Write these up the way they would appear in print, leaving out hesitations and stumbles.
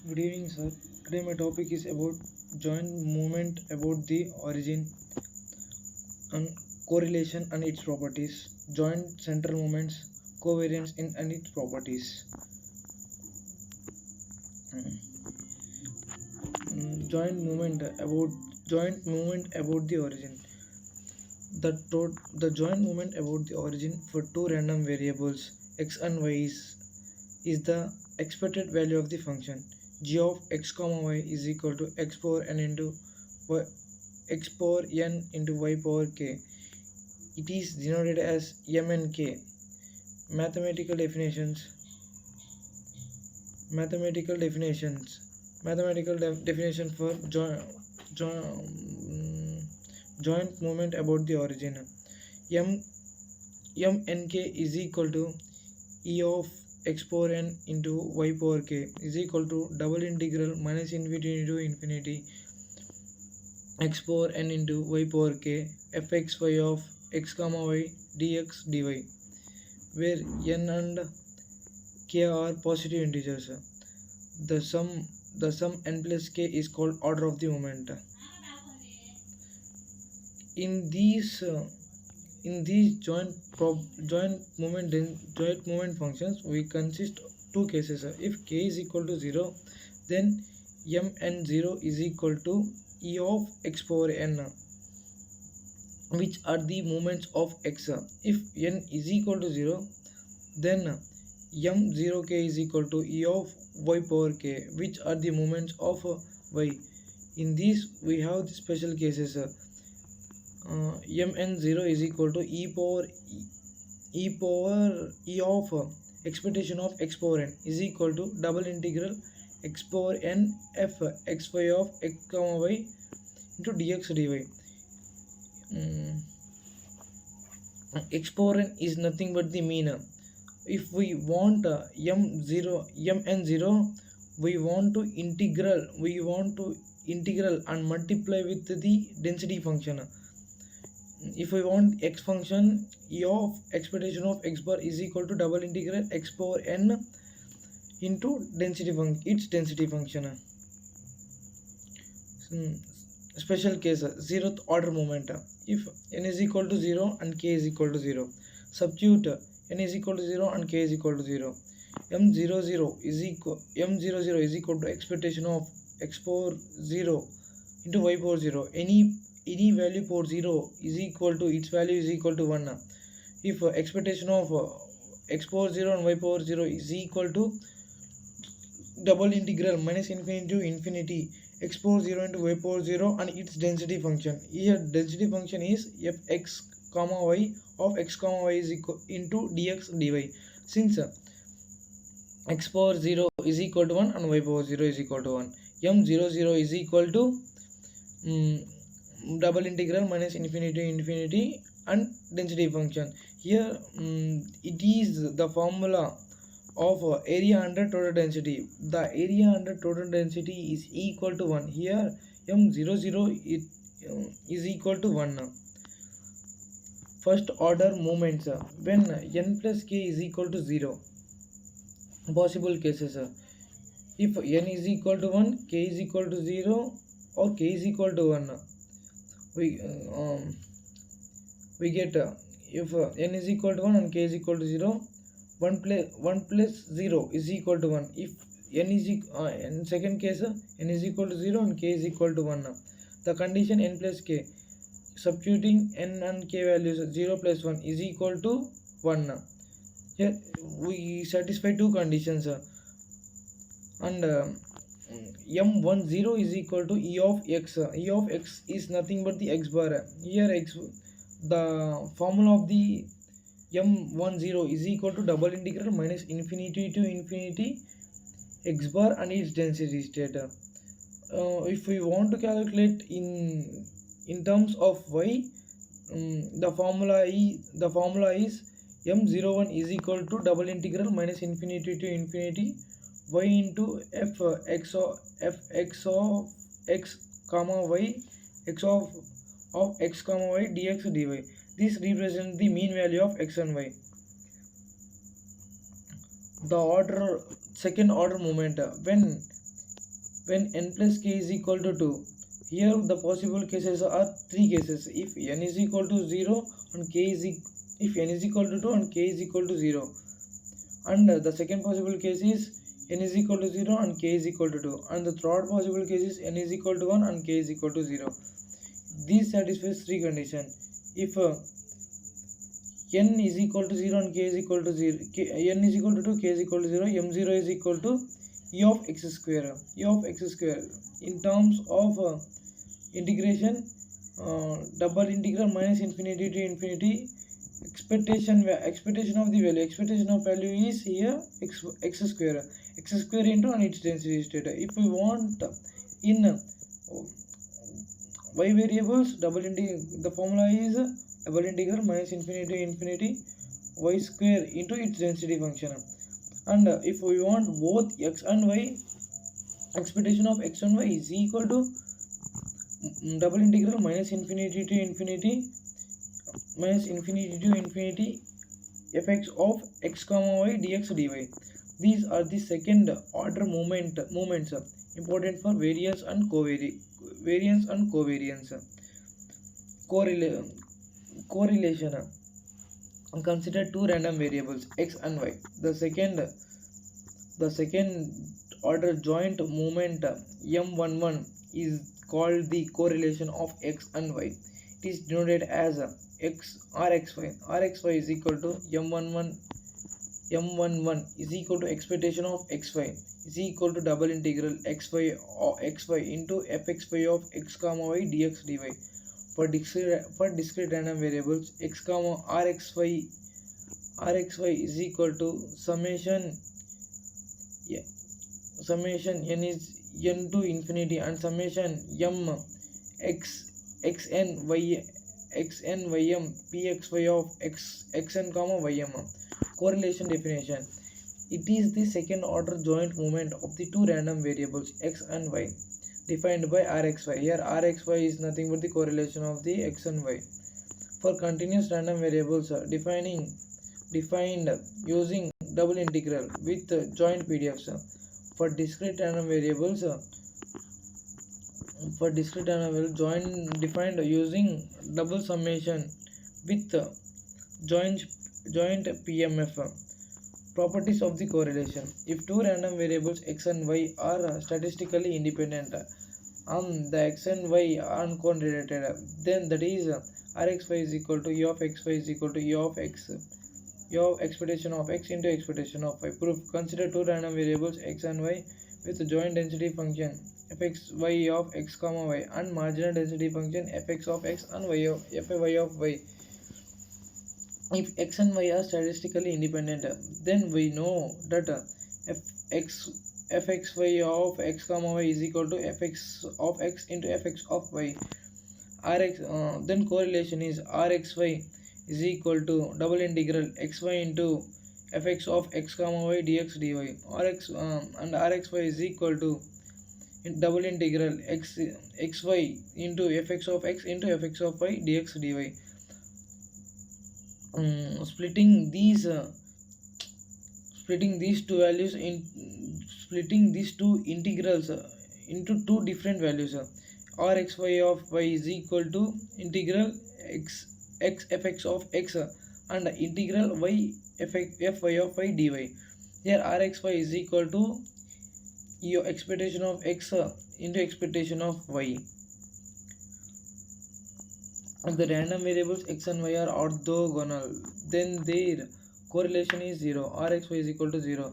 Good evening, sir. Today my topic is about joint movement, about the origin and correlation and its properties. Joint central moments, covariance in and its properties. Joint movement about the origin. The joint movement about the origin for two random variables x and y is the expected value of the function g of x comma y is equal to x power n into y, x power n into y power k. It is denoted as m and k. Mathematical definitions. Mathematical definitions. Mathematical definition for joint movement about the origin. M mnk is equal to e of x power n into y power k is equal to double integral minus infinity to infinity x power n into y power k fxy of x comma y dx dy, where n and k are positive integers. The sum n plus k is called order of the moment. In these joint moment functions, we consist two cases. If k is equal to 0, then mn0 is equal to e of x power n, which are the moments of x. If n is equal to 0, then m0k is equal to e of y power k, which are the moments of y. In these we have the special cases. mn0 is equal to e of expectation of x power n is equal to double integral x power n f xy of x comma y into dx dy. X power n is nothing but the mean. If we want mn0, we want to integral and multiply with the density function. If we want x function, e of expectation of x bar is equal to double integral x power n into its density function. Special case, zeroth order moment. If n is equal to 0 and k is equal to 0, substitute n is equal to 0 and k is equal to 0. m00 is equal to expectation of x power 0 into y power 0. Any value for 0 is equal to its value is equal to 1. If expectation of x power 0 and y power 0 is equal to double integral minus infinity to infinity x power 0 into y power 0 and its density function. Here density function is fx comma y of x comma y is equal into dx dy. Since x power 0 is equal to 1 and y power 0 is equal to 1, m00 is equal to double integral minus infinity to infinity and density function. Here it is the formula of area under total density. The area under total density is equal to 1. Here m00 is equal to 1. First order moments, when n plus k is equal to 0. Possible cases, if n is equal to 1, k is equal to 0 or k is equal to 1, we get if n is equal to 1 and k is equal to 0, 1 plus 0 is equal to 1. If n is in second case, n is equal to 0 and k is equal to 1, the condition n plus k, substituting n and k values, 0 plus 1 is equal to 1. Here we satisfy two conditions, and m10 is equal to e of x. E of x is nothing but the x bar. Here x, the formula of the m10 is equal to double integral minus infinity to infinity x bar and its density state. If we want to calculate in terms of y, the formula is m01 is equal to double integral minus infinity to infinity y into f x of x comma y x of x comma y dx dy. This represents the mean value of x and y. The second order moment, when when n plus k is equal to 2. Here the possible cases are three cases. If n is equal to 0 and if n is equal to 2 and k is equal to 0. And the second possible case is n is equal to 0 and k is equal to 2. And the third possible case is n is equal to 1 and k is equal to 0. These satisfies three conditions. If n is equal to 0 and k is equal to 0, n is equal to 2, k is equal to 0, m0 is equal to e of x square. E of x square in terms of integration, double integral minus infinity to infinity, expectation of the value. Expectation of value is here x square into and its density state. If we want in y variables, the formula is double integral minus infinity to infinity y square into its density function. And if we want both x and y, expectation of x and y is equal to double integral minus infinity to infinity fx of x comma y dx dy. These are the second order moments important for variance and covariance. Correlation. Consider two random variables x and y. The second order joint moment m11 is called the correlation of x and y. It is denoted as rxy. Rxy is equal to m11 is equal to expectation of xy is equal to double integral xy into fxy of x comma y dx dy. For discrete random variables x comma rxy is equal to summation n is n to infinity and summation m xn ym pxy of xn comma ym. Correlation definition. It is the second order joint moment of the two random variables x and y defined by rxy. Here rxy is nothing but the correlation of the x and y. For continuous random variables defined using double integral with joint PDFs. For discrete random variables joint defined using double summation with joint PMF. Properties of the correlation. If two random variables x and y are statistically independent the x and y are uncorrelated, then that is rxy is equal to e of xy is equal to e of expectation of x into expectation of y. Proof. Consider two random variables x and y with joint density function fxy of x comma y and marginal density function fx of x and fy of y. If x and y are statistically independent, then we know that fxy of x comma y is equal to fx of x into fx of y. Then correlation is rxy is equal to double integral xy into fx of x comma y dx dy. And rxy is equal to double integral xy into fx of x into fx of y dx dy. Splitting these two integrals into two different values. Rxy of y is equal to integral x fx of x and integral y fy of y dy. Here rxy is equal to your expectation of x into expectation of y. If the random variables x and y are orthogonal, then their correlation is 0. Rxy is equal to 0.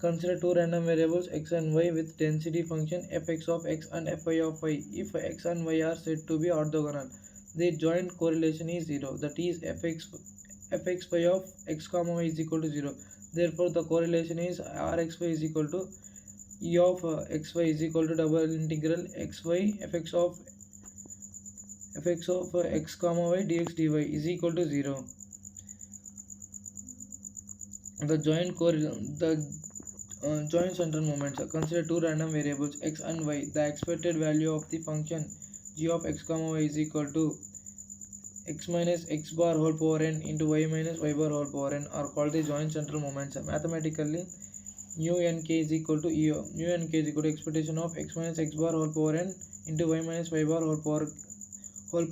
Consider two random variables x and y with density function fx of x and fy of y. If x and y are said to be orthogonal, their joint correlation is 0. That is fxy of x comma y is equal to 0. Therefore, the correlation is rxy is equal to e of xy is equal to double integral xy fx of x comma y dx dy is equal to 0. The joint central moments. Consider two random variables x and y. The expected value of the function g of x comma y is equal to x minus x bar whole power n into y minus y bar whole power n are called the joint central moments. Mathematically, nu n k is equal to nu n k is equal to expectation of x minus x bar whole power n into y minus y bar whole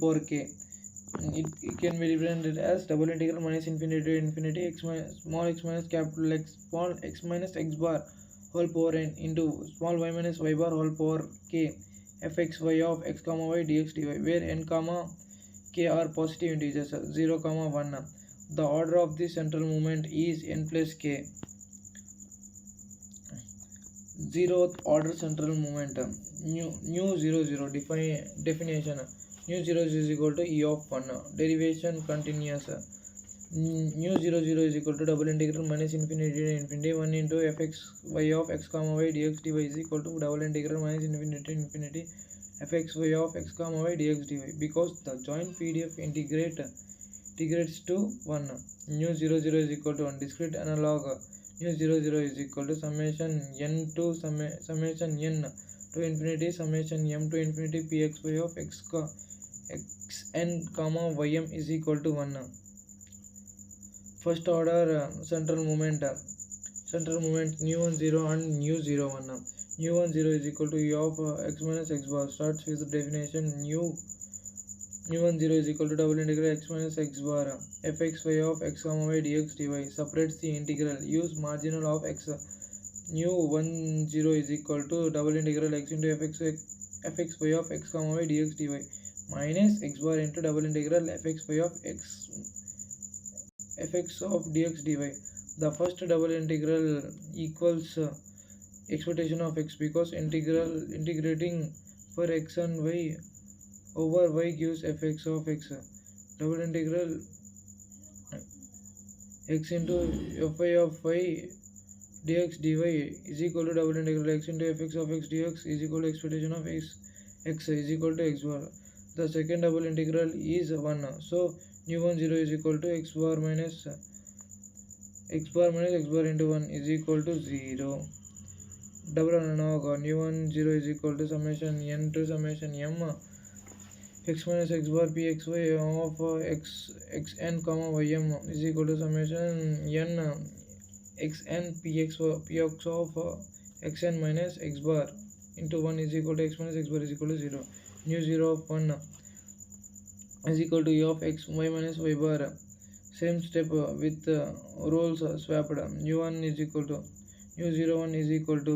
power k. It can be represented as double integral minus infinity to infinity small x minus capital X small x minus x bar whole power n into small y minus y bar whole power k fxy of x comma y dx dy, where n comma k are positive integers 0 comma 1. The order of the central movement is n plus k. Zeroth order central movement nu 0 definition nu 0 is equal to e of 1. Derivation continuous. Nu 0 is equal to double integral minus infinity to infinity 1 into fx y of x comma y dx dy is equal to double integral minus infinity to infinity fx y of x comma y dx dy, because the joint PDF integrates to 1. Nu 0 is equal to 1. Discrete analog nu 0 is equal to summation n to summation n to infinity summation m to infinity pxy of xn comma ym is equal to 1. First order central movement nu 1 0 and nu 0 1. Nu 1 0 is equal to e of x minus x bar. Starts with the definition nu 1 0 is equal to double integral x minus x bar fxy of x comma y dx dy. Separates the integral. Use marginal of x. Nu 1 0 is equal to double integral x into fxy of x comma y dx dy minus x bar into double integral fxy of fx of dx dy. The first double integral equals expectation of x, because integrating for x and y over y gives fx of x. Double integral x into fy of y dx dy is equal to double integral x into fx of x dx is equal to expectation of x is equal to x bar. The second double integral is 1. So nu 1 0 is equal to x bar minus x bar into 1 is equal to 0. Double analog nu 1 0 is equal to summation n to summation m x minus x bar pxy of xn comma ym is equal to summation n xn px of xn minus x bar into 1 is equal to x minus x bar is equal to 0. Nu 0 of 1 is equal to e of x y minus y bar. Same step with roles swapped. Nu 1 is equal to nu 0 1 is equal to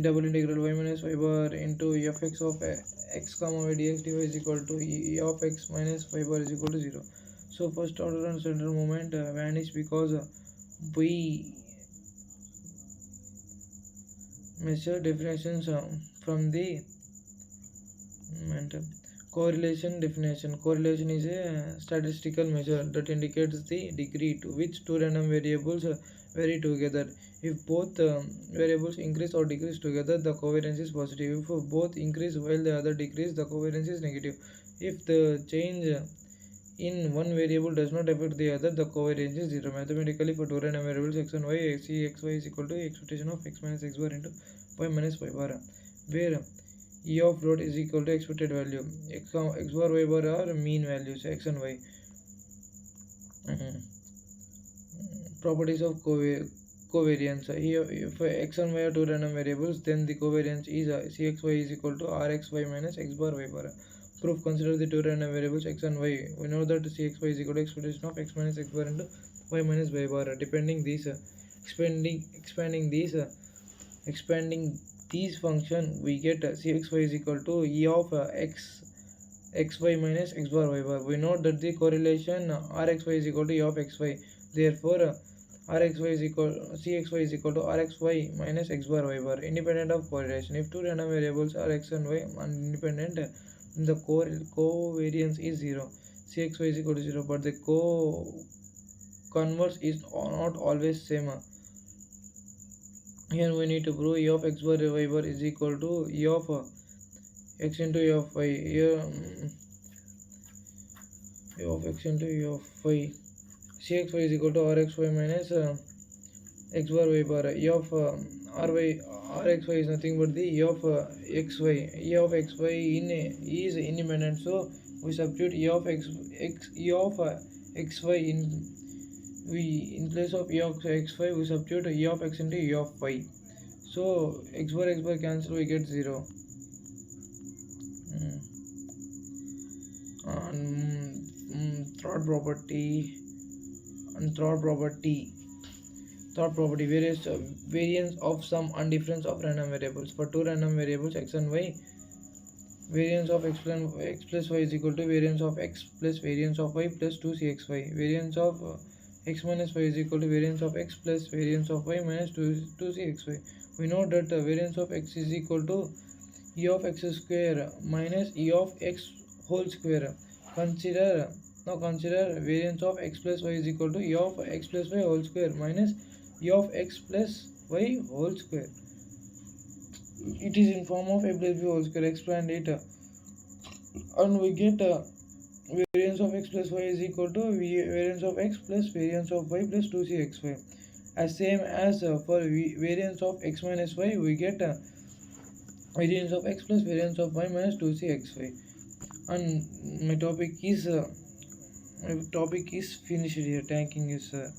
double integral y minus y bar into fx of x comma y dx dy is equal to e of x minus y bar is equal to 0. So first order and central moment vanish because we measure definitions from the momentum. Correlation definition. Correlation is a statistical measure that indicates the degree to which two random variables vary together. If both variables increase or decrease together, the covariance is positive. If both increase while the other decrease, the covariance is negative. If the change in one variable does not affect the other, the covariance is 0. Mathematically, for two random variables x and y, xy is equal to expectation of x minus x bar into y minus y bar, where e of dot is equal to expected value. X bar y bar are mean values x and y. Properties of covariance. If x and y are two random variables, then the covariance is cxy is equal to rxy minus x bar y bar. Proof. Consider the two random variables x and y. We know that cxy is equal to expectation of x minus x bar into y minus y bar. Expanding these function, we get cxy is equal to e of xy minus x bar y bar. We know that the correlation rxy is equal to e of xy. Therefore, cxy is equal to rxy minus x bar y bar, independent of correlation. If two random variables are x and y and independent, the covariance is 0. cxy is equal to 0, but the converse is not always same. Here we need to prove e of x bar y bar is equal to e of x into e of y. Here e of x into e of y. cxy is equal to rxy minus x bar y bar. E of rxy is nothing but the e of xy. E of xy is independent, so we substitute e of xy in we in place of e of x5 we substitute e of x into e of y. So x bar cancel, we get 0. Third property and third property variance of sum and difference of random variables. For two random variables x and y, variance of x plus y is equal to variance of x plus variance of y plus 2cxy. Variance of x minus y is equal to variance of x plus variance of y minus 2cxy. We know that variance of x is equal to e of x square minus e of x whole square. Consider variance of x plus y is equal to e of x plus y whole square minus e of x plus y whole square. It is in form of a plus b whole square. Expand it and we get variance of x plus y is equal to variance of x plus variance of y plus 2cxy. As same as for variance of x minus y, we get variance of x plus variance of y minus 2cxy. And my topic is finished here. Thanking you, sir.